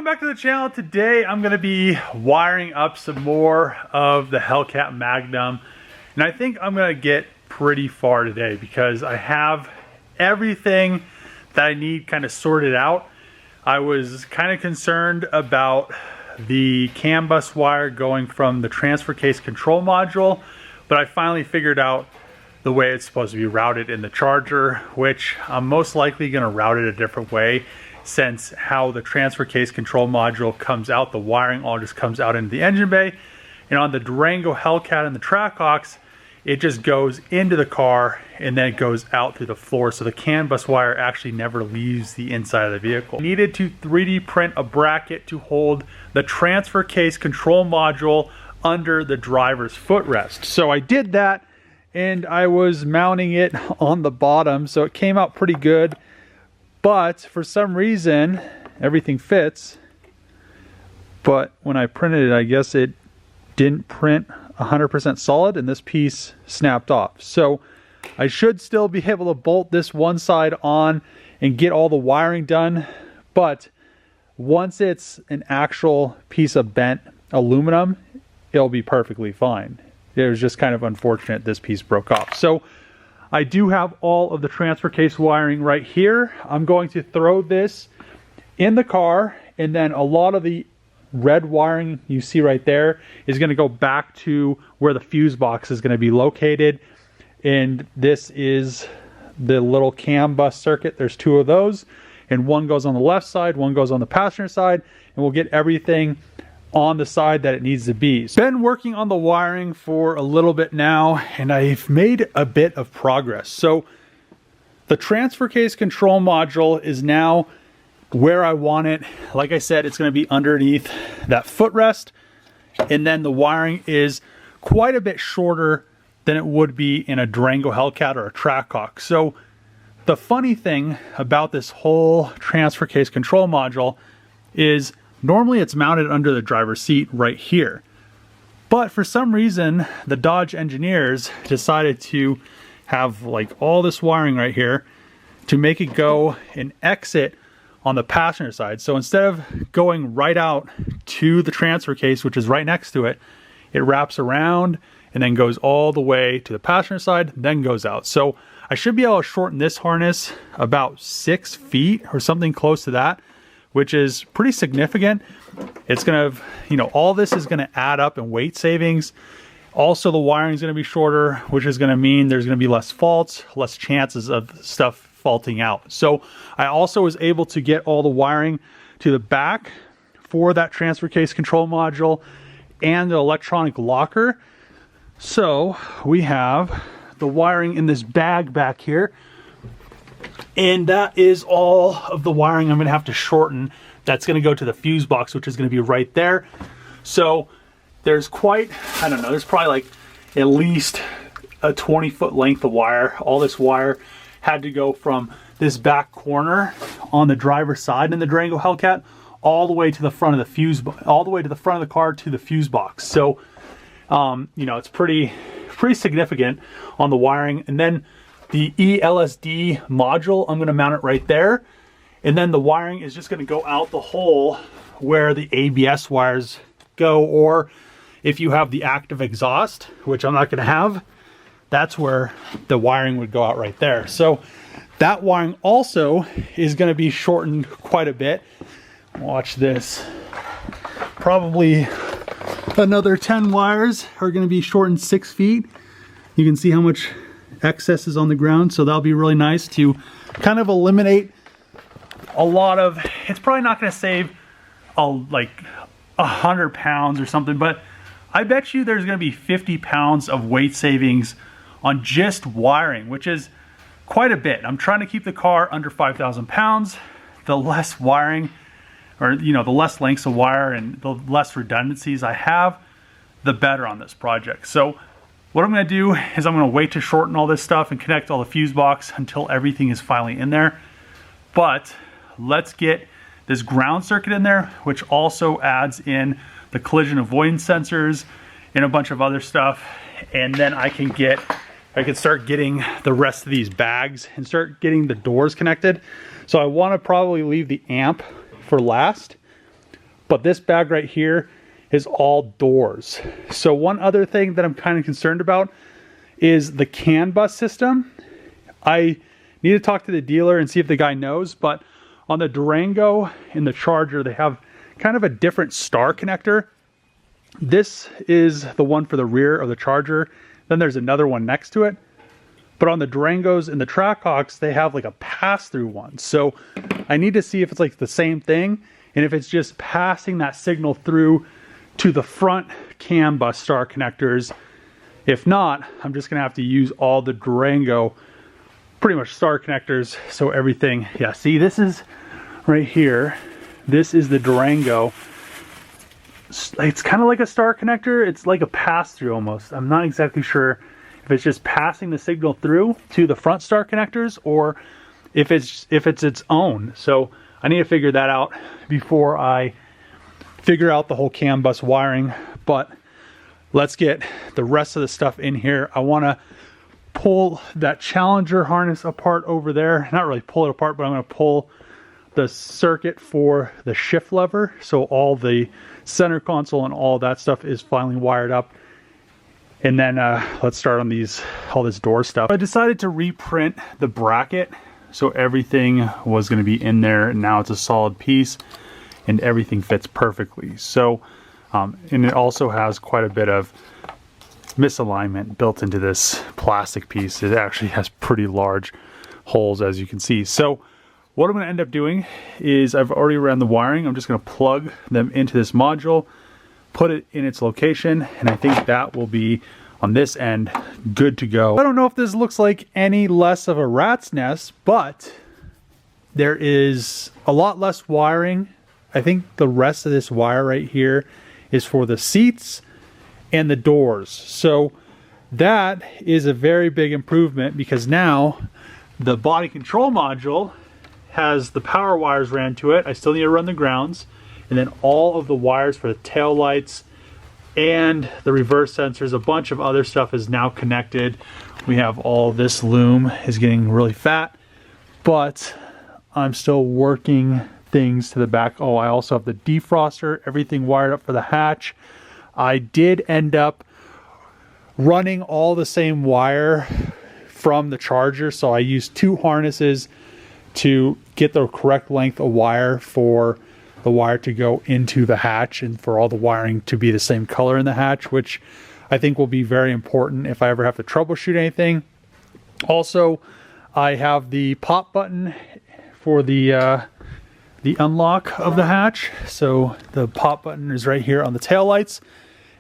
Welcome back to the channel. Today I'm going to be wiring up some more of the Hellcat Magnum, and I think I'm going to get pretty far today because I have everything that I need kind of sorted out. I was kind of concerned about the CAN bus wire going from the transfer case control module, but I finally figured out the way it's supposed to be routed in the Charger, which I'm most likely going to route it a different way, since how the transfer case control module comes out, the wiring all just comes out into the engine bay. And on the Durango Hellcat and the Trackhawks, it just goes into the car and then it goes out through the floor. So the CAN bus wire actually never leaves the inside of the vehicle. I needed to 3D print a bracket to hold the transfer case control module under the driver's footrest. So I did that, and I was mounting it on the bottom, so it came out pretty good. But for some reason, everything fits. But when I printed it, I guess it didn't print 100% solid, and this piece snapped off. So I should still be able to bolt this one side on and get all the wiring done. But once it's an actual piece of bent aluminum, it'll be perfectly fine. It was just kind of unfortunate this piece broke off. So I do have all of the transfer case wiring right here. I'm going to throw this in the car, and then a lot of the red wiring you see right there is going to go back to where the fuse box is going to be located. And this is the little CAN bus circuit. There's two of those, and one goes on the left side, one goes on the passenger side, and we'll get everything on the side that it needs to be. Been working on the wiring for a little bit now, and I've made a bit of progress. So the transfer case control module is now where I want it. Like I said, it's going to be underneath that footrest, and then the wiring is quite a bit shorter than it would be in a Durango Hellcat or a Trackhawk. So the funny thing about this whole transfer case control module is normally it's mounted under the driver's seat right here. But for some reason, the Dodge engineers decided to have like all this wiring right here to make it go and exit on the passenger side. So instead of going right out to the transfer case, which is right next to it, it wraps around and then goes all the way to the passenger side, then goes out. So I should be able to shorten this harness about 6 feet or something close to that, which is pretty significant. It's gonna, all this is gonna add up in weight savings. Also, the wiring is gonna be shorter, which is gonna mean there's gonna be less faults, less chances of stuff faulting out. So I also was able to get all the wiring to the back for that transfer case control module and the electronic locker. So we have the wiring in this bag back here, and that is all of the wiring I'm going to have to shorten. That's going to go to the fuse box, which is going to be right there. So there's quite, I don't know, there's probably like at least a 20-foot length of wire. All this wire had to go from this back corner on the driver's side in the Durango Hellcat all the way to the front of the all the way to the front of the car to the fuse box. So, it's pretty significant on the wiring. And then the ELSD module, I'm going to mount it right there. And then the wiring is just going to go out the hole where the ABS wires go, or if you have the active exhaust, which I'm not going to have, that's where the wiring would go out right there. So that wiring also is going to be shortened quite a bit. Watch this. Probably another 10 wires are going to be shortened 6 feet. You can see how much excess is on the ground, so that'll be really nice to kind of eliminate a lot of, it's probably not going to save like 100 pounds or something, but I bet you there's going to be 50 pounds of weight savings on just wiring, which is quite a bit. I'm trying to keep the car under 5,000 pounds. The less wiring, or the less lengths of wire and the less redundancies I have, the better on this project. So what I'm going to do is I'm going to wait to shorten all this stuff and connect all the fuse box until everything is finally in there. But let's get this ground circuit in there, which also adds in the collision avoidance sensors and a bunch of other stuff. And then I can start getting the rest of these bags and start getting the doors connected. So I want to probably leave the amp for last. But this bag right here is all doors. So one other thing that I'm kind of concerned about is the CAN bus system. I need to talk to the dealer and see if the guy knows, but on the Durango and the Charger, they have kind of a different star connector. This is the one for the rear of the Charger. Then there's another one next to it. But on the Durangos and the Trackhawks, they have like a pass-through one. So I need to see if it's like the same thing and if it's just passing that signal through to the front CAN bus star connectors. If not, I'm just gonna have to use all the Durango pretty much star connectors. So everything, yeah, see, this is right here. This is the Durango. It's kind of like a star connector. It's like a pass-through almost. I'm not exactly sure if it's just passing the signal through to the front star connectors or if it's its own. So I need to figure that out before I figure out the whole CAN bus wiring. But let's get the rest of the stuff in here. I want to pull that Challenger harness apart over there. Not really pull it apart, but I'm going to pull the circuit for the shift lever. So all the center console and all that stuff is finally wired up. And then let's start on all this door stuff. I decided to reprint the bracket. So everything was going to be in there. And now it's a solid piece and everything fits perfectly. So, and it also has quite a bit of misalignment built into this plastic piece. It actually has pretty large holes, as you can see. So what I'm going to end up doing is I've already ran the wiring. I'm just going to plug them into this module, put it in its location, and I think that will be on this end good to go. I don't know if this looks like any less of a rat's nest, but there is a lot less wiring. I think the rest of this wire right here is for the seats and the doors. So that is a very big improvement because now the body control module has the power wires ran to it. I still need to run the grounds, and then all of the wires for the tail lights and the reverse sensors, a bunch of other stuff is now connected. We have all this loom is getting really fat, but I'm still working things to the back. Oh, I also have the defroster, everything wired up for the hatch. I did end up running all the same wire from the Charger, so I used 2 harnesses to get the correct length of wire for the wire to go into the hatch and for all the wiring to be the same color in the hatch, which I think will be very important if I ever have to troubleshoot anything. Also, I have the pop button for the unlock of the hatch. So the pop button is right here on the taillights.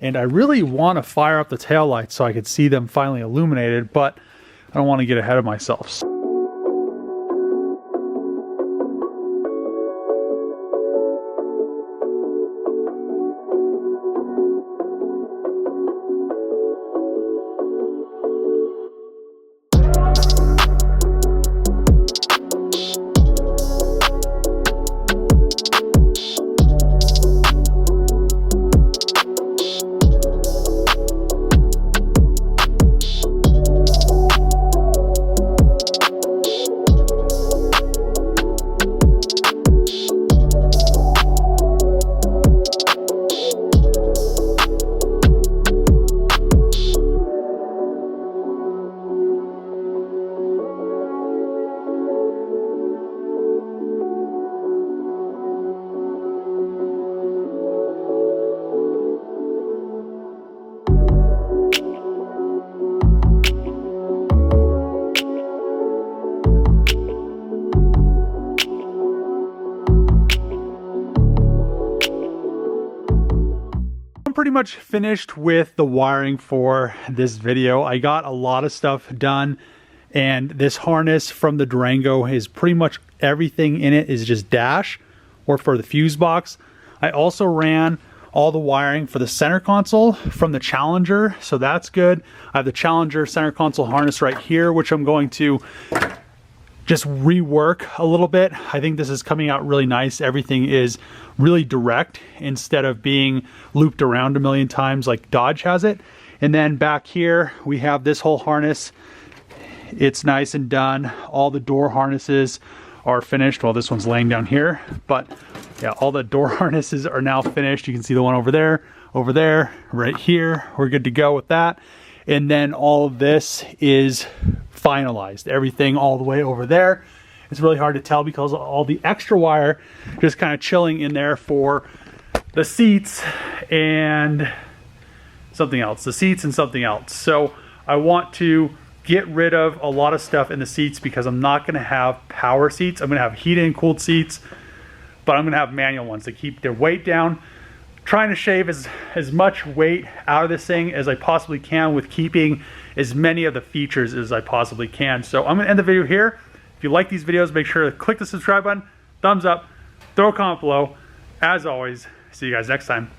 And I really want to fire up the taillights so I could see them finally illuminated, but I don't want to get ahead of myself. Pretty much finished with the wiring for this video. I got a lot of stuff done, and this harness from the Durango is pretty much everything in it is just dash or for the fuse box. I also ran all the wiring for the center console from the Challenger, so that's good. I have the Challenger center console harness right here, which I'm going to just rework a little bit. I think this is coming out really nice. Everything is really direct instead of being looped around a million times like Dodge has it. And then back here we have this whole harness. It's nice and done. All the door harnesses are finished. Well, this one's laying down here, but Yeah, all the door harnesses are now finished. You can see the one over there, right here. We're good to go with that. And then all of this is finalized. Everything all the way over there. It's really hard to tell because of all the extra wire just kind of chilling in there for the seats and something else. The seats and something else. So I want to get rid of a lot of stuff in the seats because I'm not going to have power seats. I'm going to have heated and cooled seats, but I'm going to have manual ones to keep their weight down. Trying to shave as much weight out of this thing as I possibly can with keeping as many of the features as I possibly can. So I'm going to end the video here. If you like these videos, make sure to click the subscribe button, thumbs up, throw a comment below. As always, see you guys next time.